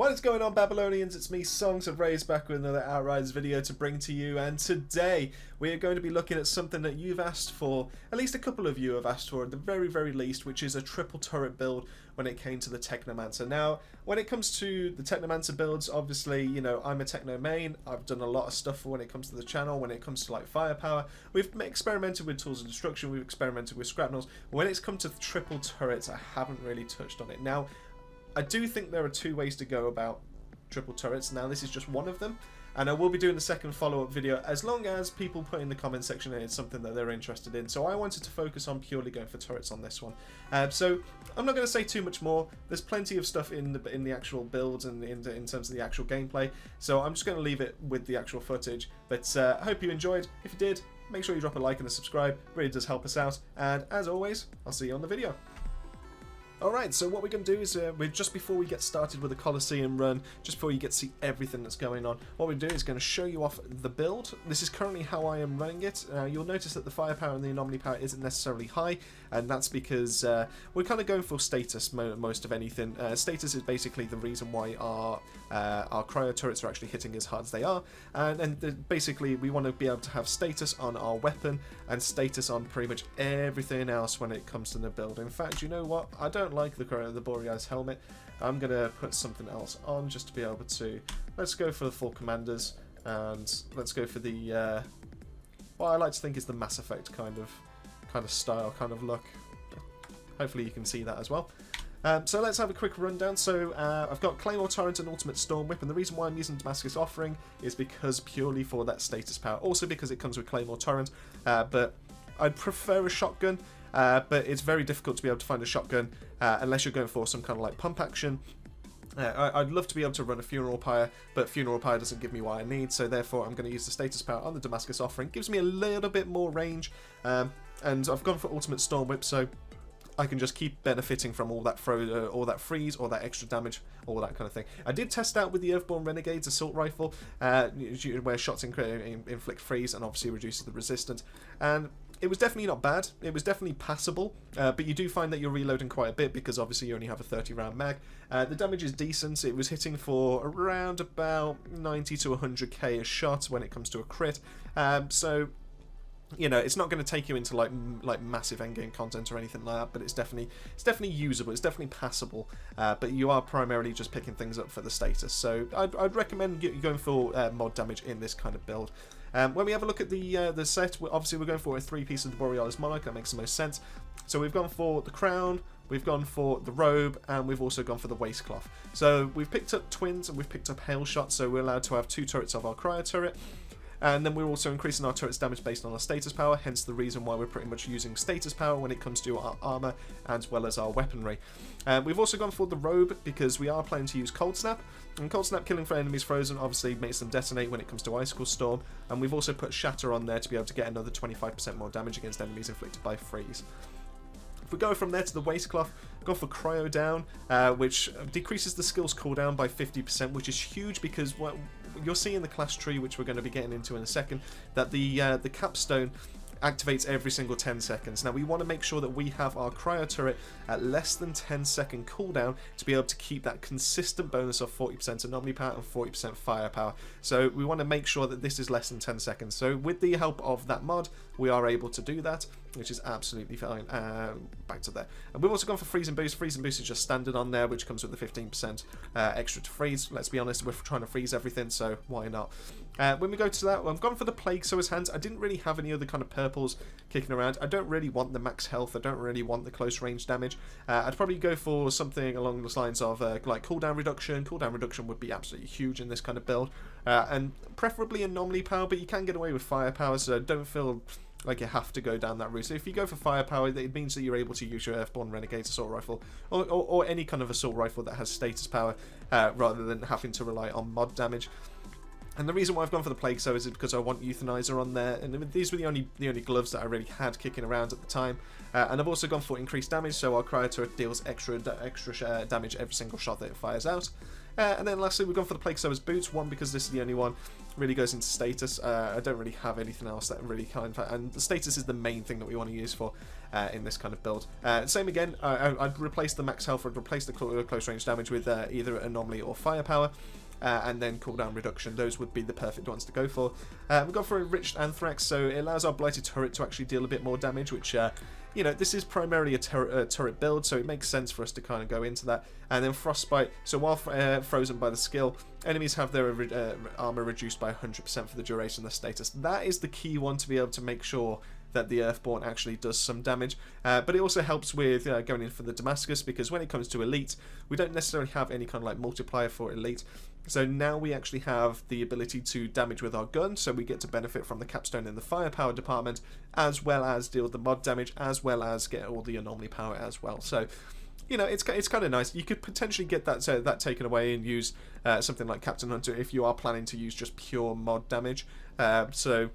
What is going on, Babylonians? It's me, Songs of Rage, back with another Outriders video to bring to you, and today we are going to be looking at something that you've asked for, at least a couple of you have asked for at the very least, which is a triple turret build when it came to the Technomancer. Now, when it comes to the Technomancer builds, obviously, you know, I'm a Techno main. I've done a lot of stuff when it comes to the channel, when it comes to like firepower. We've experimented with tools of destruction, we've experimented with scrapnels. When it's come to triple turrets, I haven't really touched on it. Now, I do think there are two ways to go about triple turrets. Now, this is just one of them, and I will be doing the second follow-up video as long as people put in the comment section that it's something that they're interested in. So I wanted to focus on purely going for turrets on this one. So I'm not going to say too much more. There's plenty of stuff in the actual builds and in terms of the actual gameplay. So I'm just going to leave it with the actual footage. But I hope you enjoyed. If you did, make sure you drop a like and a subscribe. It really does help us out. And as always, I'll see you on the video. Alright, so what we're going to do is, just before we get started with the Colosseum run, just before you get to see everything that's going on, what we're doing is going to show you off the build. This is currently how I am running it. You'll notice that the firepower and the anomaly power isn't necessarily high, and that's because we're kind of going for status most of anything. Status is basically the reason why our cryo turrets are actually hitting as hard as they are, and basically we want to be able to have status on our weapon and status on pretty much everything else when it comes to the build. In fact, you know what? I don't like the Borealis helmet. I'm going to put something else on just to be able to... Let's go for the full commanders, and let's go for the... what I like to think is the Mass Effect kind of style, kind of look. Hopefully you can see that as well. So let's have a quick rundown. So I've got Claymore Torrent and Ultimate Storm Whip, and the reason why I'm using Damascus Offering is because purely for that status power. Also because it comes with Claymore Torrent, but I'd prefer a shotgun. But it's very difficult to be able to find a shotgun unless you're going for some kind of like pump action. I'd love to be able to run a Funeral Pyre, but Funeral Pyre doesn't give me what I need, so therefore I'm going to use the status power on the Damascus Offering. Gives me a little bit more range, and I've gone for Ultimate Storm Whip, so I can just keep benefiting from all that freeze, or that extra damage, all that kind of thing. I did test out with the Earthborn Renegade's assault rifle, where shots inflict freeze and obviously reduces the resistance, and it was definitely not bad. It was definitely passable, but you do find that you're reloading quite a bit because obviously you only have a 30-round mag. The damage is decent. It was hitting for around about 90 to 100k a shot when it comes to a crit. So, you know, it's not going to take you into like massive endgame content or anything like that, but it's definitely usable. It's definitely passable. But you are primarily just picking things up for the status. So I'd recommend going for mod damage in this kind of build. When we have a look at the set, obviously we're going for a three-piece of the Borealis Monarch. That makes the most sense. So we've gone for the crown, we've gone for the robe, and we've also gone for the waistcloth. So we've picked up twins and we've picked up hail shot, so we're allowed to have 2 turrets of our cryo turret. And then we're also increasing our turret's damage based on our status power, hence the reason why we're pretty much using status power when it comes to our armor as well as our weaponry. We've also gone for the robe because we are planning to use Cold Snap, and Cold Snap killing for enemies frozen obviously makes them detonate when it comes to Icicle Storm, and we've also put Shatter on there to be able to get another 25% more damage against enemies inflicted by freeze. If we go from there to the waistcloth, go for Cryo Down, which decreases the skills cooldown by 50%, which is huge because what you'll see in the class tree, which we're going to be getting into in a second, that the capstone activates every single 10 seconds. Now we want to make sure that we have our cryo turret at less than 10-second cooldown to be able to keep that consistent bonus of 40% anomaly power and 40% firepower. So we want to make sure that this is less than 10 seconds. So with the help of that mod, we are able to do that, which is absolutely fine. Back to there. And we've also gone for Freeze and Boost. Freeze and Boost is just standard on there, which comes with the 15% extra to freeze. Let's be honest, we're trying to freeze everything, so why not? When we go to that, I've gone for the Plague Sower's Hands. I didn't really have any other kind of purples kicking around. I don't really want the max health. I don't really want the close range damage. I'd probably go for something along the lines of like cooldown reduction. Cooldown reduction would be absolutely huge in this kind of build. And preferably anomaly power, but you can get away with firepower, so don't feel like you have to go down that route. So if you go for firepower, it means that you're able to use your Earthborn Renegade's assault rifle, or any kind of assault rifle that has status power, rather than having to rely on mod damage. And the reason why I've gone for the Plague Sower is because I want Euthanizer on there, and these were the only gloves that I really had kicking around at the time. And I've also gone for increased damage, so our cryo turret deals extra damage every single shot that it fires out. And then lastly, we've gone for the Plague Sowers boots. One, because this is the only one really goes into status. I don't really have anything else that really kind of, and the status is the main thing that we want to use for in this kind of build. Same again, I'd replace the max health, I'd replace the close range damage with either anomaly or firepower. And then cooldown reduction. Those would be the perfect ones to go for. We've gone for Enriched Anthrax, so it allows our Blighted Turret to actually deal a bit more damage, which, you know, this is primarily a turret build, so it makes sense for us to kind of go into that. And then Frostbite, so while frozen by the skill, enemies have their armor reduced by 100% for the duration of the status. That is the key one to be able to make sure that the Earthborn actually does some damage, but it also helps with going in for the Damascus, because when it comes to Elite, we don't necessarily have any kind of like multiplier for Elite. So now we actually have the ability to damage with our gun, so we get to benefit from the capstone in the firepower department, as well as deal the mod damage, as well as get all the anomaly power as well. So, you know, it's kind of nice. You could potentially get that taken away and use something like Captain Hunter if you are planning to use just pure mod damage. So,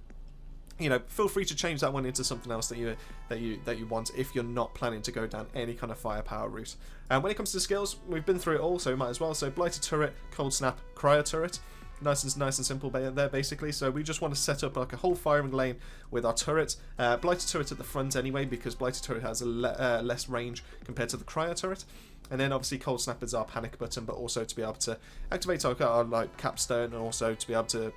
you know, feel free to change that one into something else that you want if you're not planning to go down any kind of firepower route. And when it comes to skills, we've been through it all, so we might as well. So Blighted Turret, Cold Snap, Cryo Turret. Nice and simple there, basically. So we just want to set up like a whole firing lane with our turret. Blighted Turret at the front anyway, because Blighted Turret has a less range compared to the Cryo Turret. And then obviously Cold Snap is our panic button, but also to be able to activate our like capstone, and also to be able to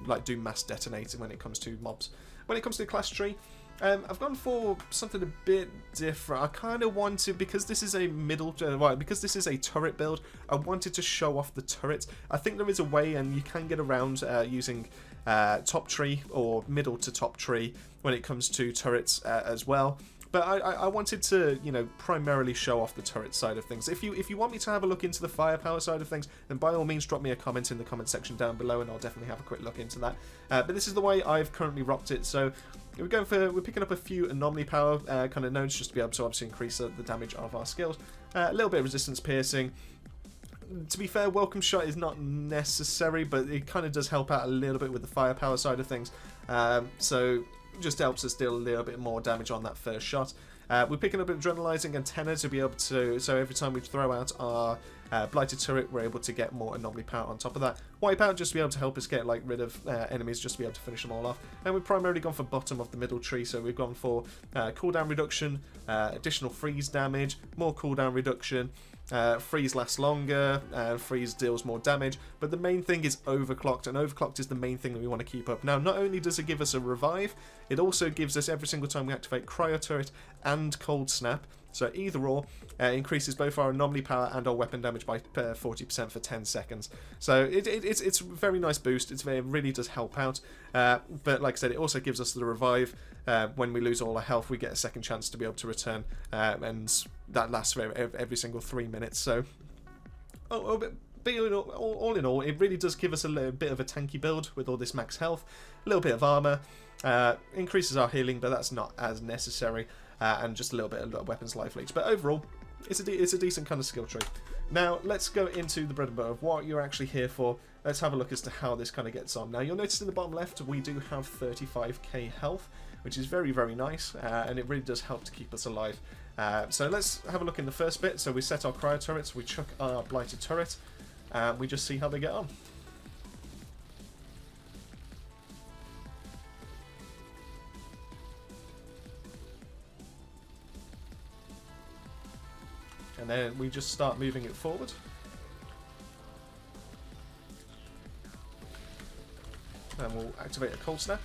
like do mass detonating when it comes to mobs. When it comes to the class tree, I've gone for something a bit different. I kind of want to, because this is a because this is a turret build, I wanted to show off the turret. I think there is a way, and you can get around using top tree or middle to top tree when it comes to turrets as well. But I wanted to, you know, primarily show off the turret side of things. If you want me to have a look into the firepower side of things, then by all means drop me a comment in the comment section down below, and I'll definitely have a quick look into that. But this is the way I've currently rocked it. So we're picking up a few anomaly power kind of nodes, just to be able to obviously increase the damage of our skills. A little bit of resistance piercing. To be fair, welcome shot is not necessary, but it kind of does help out a little bit with the firepower side of things. So just helps us deal a little bit more damage on that first shot. We're picking up adrenalizing antenna to be able to, so every time we throw out our blighted turret, we're able to get more anomaly power on top of that. Wipeout, just to be able to help us get like rid of enemies, just to be able to finish them all off. And we've primarily gone for bottom of the middle tree, so we've gone for cooldown reduction, additional freeze damage, more cooldown reduction, freeze lasts longer, freeze deals more damage, but the main thing is overclocked, and overclocked is the main thing that we want to keep up. Now, not only does it give us a revive, it also gives us, every single time we activate Cryo Turret and Cold Snap, so either or, increases both our anomaly power and our weapon damage by 40% for 10 seconds. So it's a very nice boost. It really does help out. But like I said, it also gives us the revive. When we lose all our health, we get a second chance to be able to return, and that lasts for every single 3 minutes. So, all in all, it really does give us a little bit of a tanky build with all this max health, a little bit of armor, increases our healing, but that's not as necessary. And just a little bit of weapons life leech. But overall, it's a decent kind of skill tree. Now, let's go into the bread and butter of what you're actually here for. Let's have a look as to how this kind of gets on. Now, you'll notice in the bottom left, we do have 35k health, which is very, very nice, and it really does help to keep us alive. So let's have a look in the first bit. So we set our cryo turrets, we chuck our blighted turret, and we just see how they get on. And then we just start moving it forward. And we'll activate a cold snap.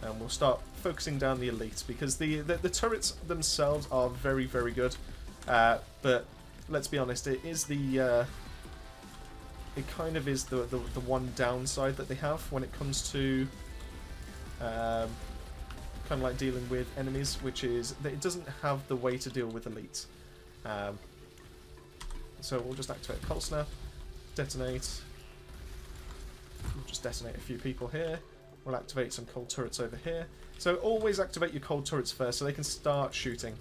And we'll start focusing down the elites, because the turrets themselves are very, very good. But let's be honest, it is the it kind of is the one downside that they have when it comes to kind of like dealing with enemies, which is that it doesn't have the way to deal with elites. So we'll just activate Cold Snap, detonate. We'll just detonate a few people here. We'll activate some cold turrets over here. So always activate your cold turrets first, so they can start shooting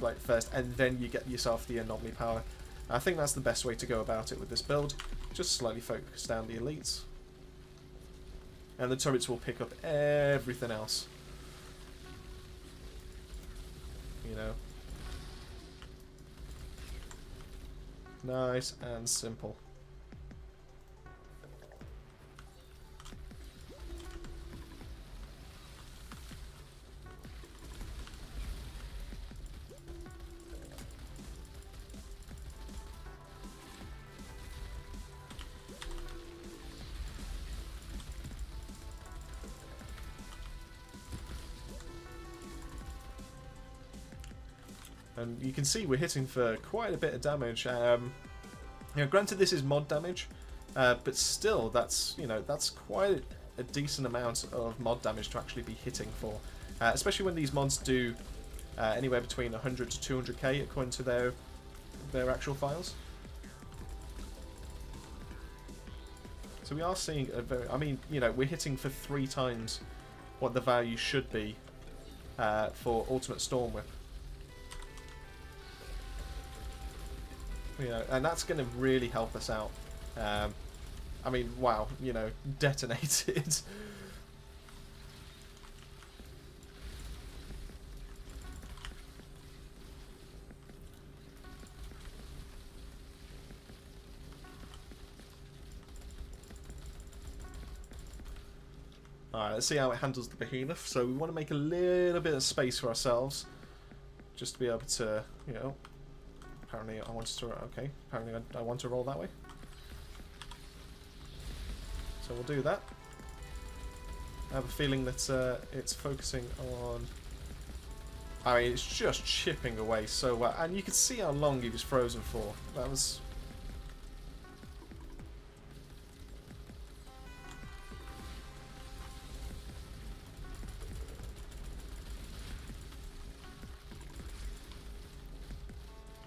like first, and then you get yourself the anomaly power. I think that's the best way to go about it with this build. Just slightly focus down the elites, and the turrets will pick up everything else. You know. Nice and simple. And you can see we're hitting for quite a bit of damage. Granted, this is mod damage, but still, that's that's quite a decent amount of mod damage to actually be hitting for, especially when these mods do anywhere between 100 to 200k according to their actual files. So we are seeing a very, I mean, we're hitting for 3 times what the value should be for Ultimate Storm Whip. And that's going to really help us out. I mean, wow, detonated. Alright, let's see how it handles the behemoth. So we want to make a little bit of space for ourselves, just to be able to, apparently I want to, okay, apparently I want to roll that way. So we'll do that. I have a feeling that it's focusing on, I mean, it's just chipping away so well. And you can see how long he was frozen for. That was...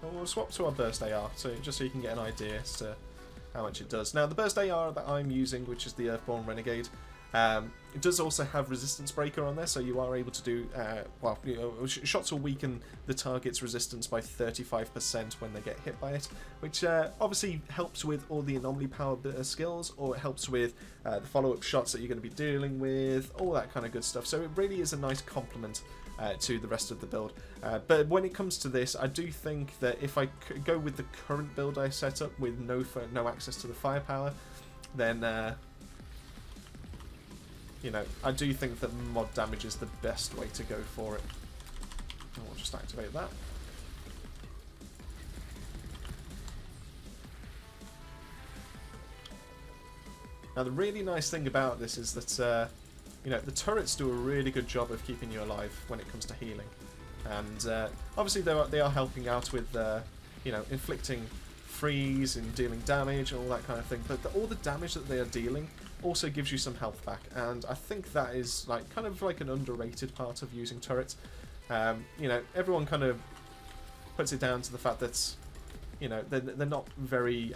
We'll swap to our burst AR, so just so you can get an idea as to how much it does. Now, the burst AR that I'm using, which is the Earthborn Renegade, it does also have resistance breaker on there, so you are able to do, shots will weaken the target's resistance by 35% when they get hit by it, which obviously helps with all the anomaly power skills, or it helps with the follow-up shots that you're going to be dealing with, all that kind of good stuff. So it really is a nice complement to the rest of the build. But when it comes to this, I do think that if I go with the current build I set up with no access to the firepower, then I do think that mod damage is the best way to go for it. And we'll just activate that. Now the really nice thing about this is that the turrets do a really good job of keeping you alive when it comes to healing, and obviously they are helping out with inflicting freeze and dealing damage and all that kind of thing. But all the damage that they are dealing also gives you some health back, and I think that is kind of like an underrated part of using turrets. Everyone kind of puts it down to the fact that they're not very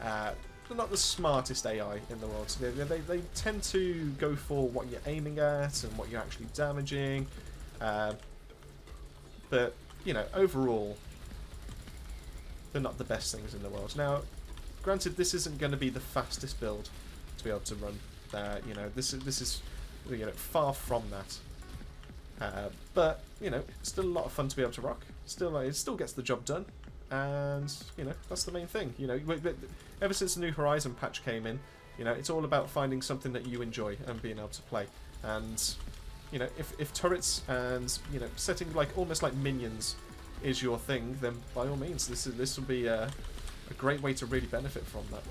they're not the smartest AI in the world. So they tend to go for what you're aiming at and what you're actually damaging. But overall, they're not the best things in the world. Now, granted, this isn't going to be the fastest build to be able to run. This is far from that. But it's still a lot of fun to be able to rock. Still, it still gets the job done. And that's the main thing. Ever since the New Horizon patch came in, it's all about finding something that you enjoy and being able to play. And if turrets and setting almost like minions is your thing, then by all means, this will be a great way to really benefit from that.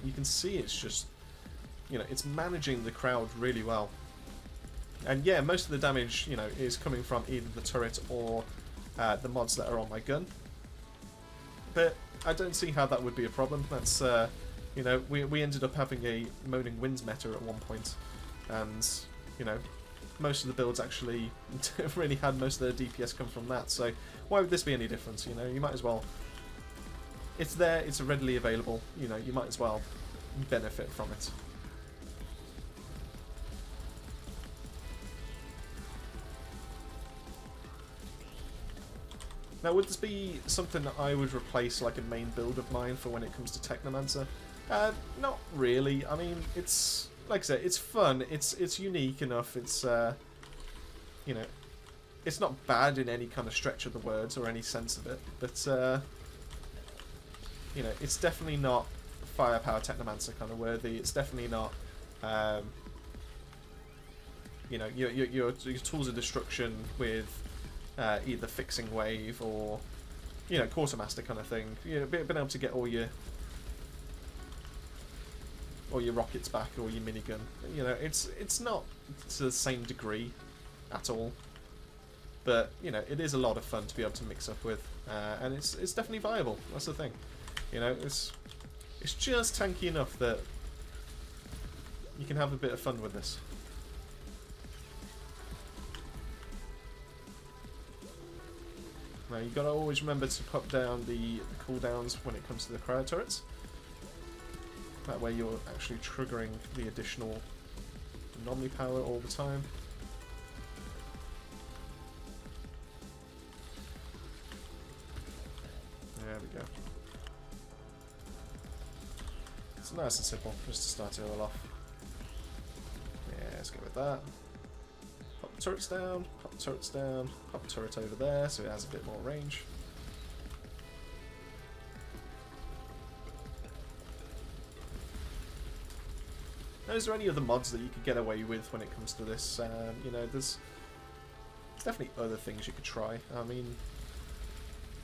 You can see it's just it's managing the crowd really well. And yeah, most of the damage, is coming from either the turret or the mods that are on my gun. But I don't see how that would be a problem. That's, we ended up having a Moaning Winds meta at one point, and, most of the builds actually really had most of their DPS come from that. So why would this be any different? You might as well. It's there. It's readily available. You might as well benefit from it. Now, would this be something that I would replace like a main build of mine for when it comes to Technomancer? Not really. I mean, it's like I said, it's fun. It's unique enough. It's it's not bad in any kind of stretch of the words or any sense of it, but you know, it's definitely not firepower Technomancer kind of worthy. It's definitely not, you know, your tools of destruction with either fixing wave or, you know, quartermaster kind of thing. You know, being able to get all your rockets back or your minigun. You know, it's not to the same degree at all, but you know, it is a lot of fun to be able to mix up with, and it's definitely viable. That's the thing. You know, it's just tanky enough that you can have a bit of fun with this. Now you've got to always remember to pop down the cooldowns when it comes to the cryo turrets. That way you're actually triggering the additional anomaly power all the time. There we go. It's nice and simple, just to start it all off. Yeah, let's go with that. Pop the turrets down, pop the turrets down, pop the turret over there so it has a bit more range. Now, is there any other mods that you could get away with when it comes to this? You know, there's definitely other things you could try. I mean,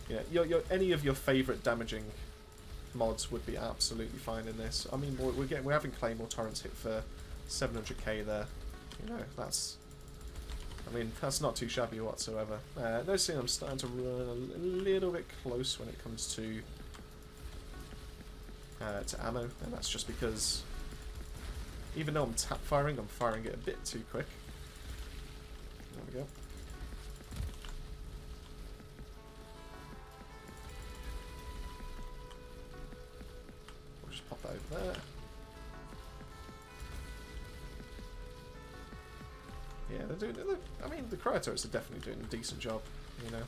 yeah, any of your favourite damaging mods would be absolutely fine in this. I mean, we're having Claymore torrents hit for 700k there. You know, that's, I mean, that's not too shabby whatsoever. Noticing I'm starting to run a little bit close when it comes to ammo, and that's just because even though I'm tap firing, I'm firing it a bit too quick. There we go. We'll just pop that over there. Yeah, they're doing. I mean, the cryo turrets are definitely doing a decent job. You know.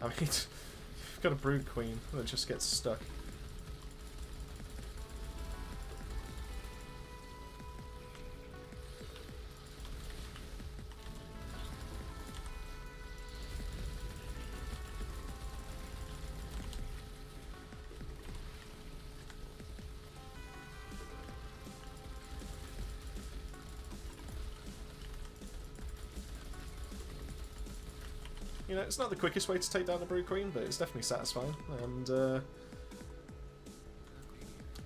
I mean, you've got a brood queen that just gets stuck. You know, it's not the quickest way to take down a brood queen, but it's definitely satisfying. And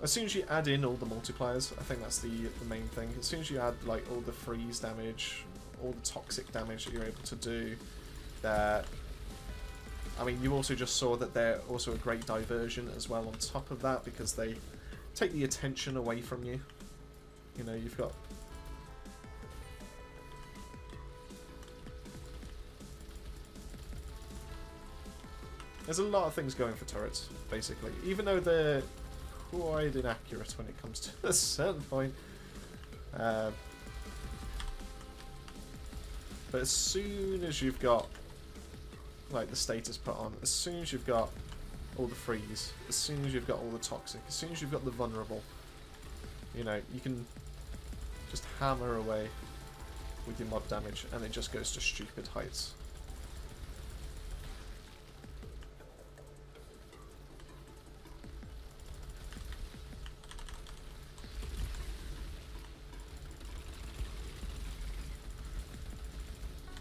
as soon as you add in all the multipliers, I think that's the main thing. As soon as you add like all the freeze damage, all the toxic damage that you're able to do, that, I mean, you also just saw that they're also a great diversion as well on top of that, because they take the attention away from you. You know, you've got there's a lot of things going for turrets, basically. Even though they're quite inaccurate when it comes to a certain point. But as soon as you've got like the status put on, as soon as you've got all the freeze, as soon as you've got all the toxic, as soon as you've got the vulnerable, you know, you can just hammer away with your mod damage, and it just goes to stupid heights.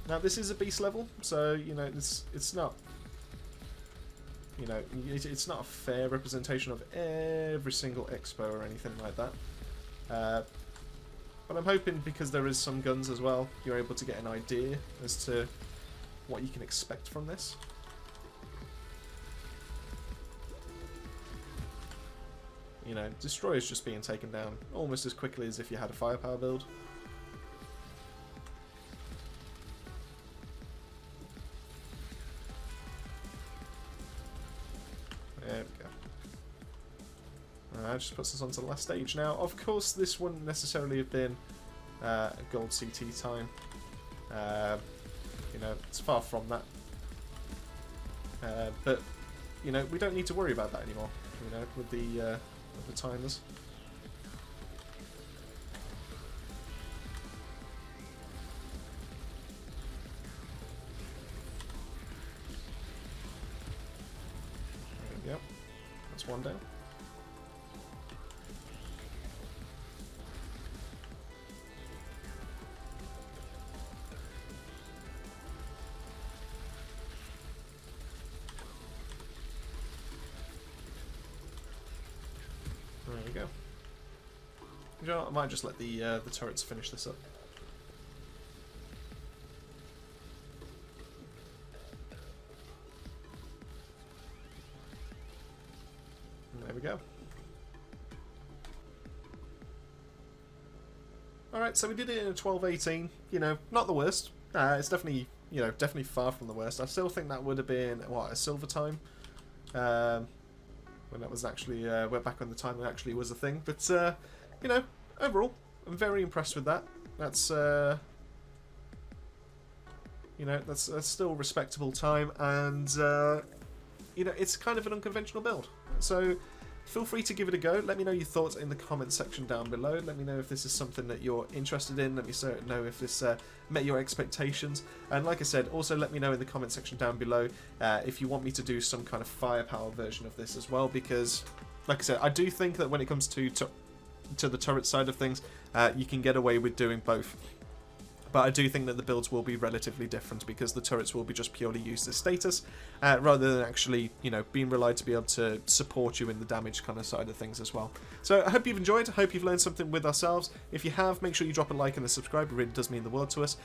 Now this is a beast level, so you know it's not, you know, it's not a fair representation of every single expo or anything like that. But I'm hoping, because there is some guns as well, you're able to get an idea as to what you can expect from this. You know, destroyers just being taken down almost as quickly as if you had a firepower build. There we go. That just puts us on to the last stage. Now, of course, this wouldn't necessarily have been a gold CT time. You know, it's far from that. But, you know, we don't need to worry about that anymore, you know, with the timers. That's one down. There we go. You know, I might just let the turrets finish this up. There we go. Alright, so we did it in a 12:18. You know, not the worst. It's definitely, you know, definitely far from the worst. I still think that would have been, what, a silver time? When that was actually, we're back when the time actually was a thing. But, you know, overall, I'm very impressed with that. That's, you know, that's still a respectable time. And, you know, it's kind of an unconventional build. So feel free to give it a go. Let me know your thoughts in the comments section down below. Let me know if this is something that you're interested in. Let me know if this met your expectations. And like I said, also let me know in the comment section down below if you want me to do some kind of firepower version of this as well. Because, like I said, I do think that when it comes to the turret side of things, you can get away with doing both. But I do think that the builds will be relatively different because the turrets will be just purely used as status rather than actually, you know, being relied to be able to support you in the damage kind of side of things as well. So I hope you've enjoyed. I hope you've learned something with ourselves. If you have, make sure you drop a like and a subscribe. It really does mean the world to us.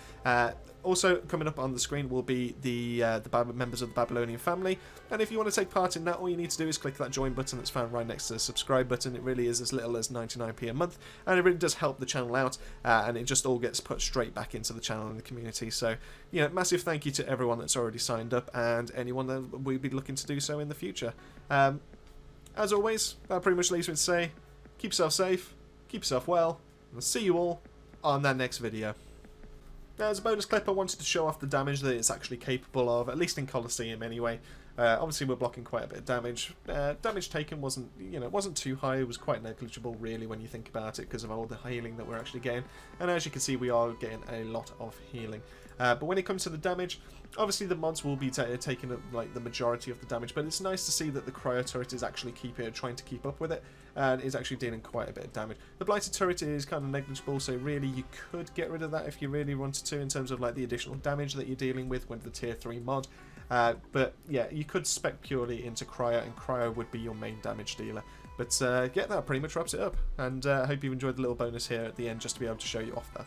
Also, coming up on the screen will be the members of the Babylonian family. And if you want to take part in that, all you need to do is click that join button that's found right next to the subscribe button. It really is as little as 99p a month. And it really does help the channel out. And it just all gets put straight back into the channel and the community. So, you know, massive thank you to everyone that's already signed up and anyone that will be looking to do so in the future. As always, that pretty much leaves me to say, keep yourself safe, keep yourself well, and I'll see you all on that next video. Now, as a bonus clip, I wanted to show off the damage that it's actually capable of, at least in Colosseum anyway. Obviously, we're blocking quite a bit of damage. Damage taken wasn't, you know, wasn't too high. It was quite negligible, really, when you think about it, because of all the healing that we're actually getting. And as you can see, we are getting a lot of healing. But when it comes to the damage, obviously the mods will be taking up like the majority of the damage. But it's nice to see that the cryo turret is actually trying to keep up with it, and is actually dealing quite a bit of damage. The blighted turret is kind of negligible, so really you could get rid of that if you really wanted to, in terms of like the additional damage that you're dealing with the tier 3 mod. But yeah, you could spec purely into cryo, and cryo would be your main damage dealer. But yeah, that pretty much wraps it up, and I hope you've enjoyed the little bonus here at the end just to be able to show you off that.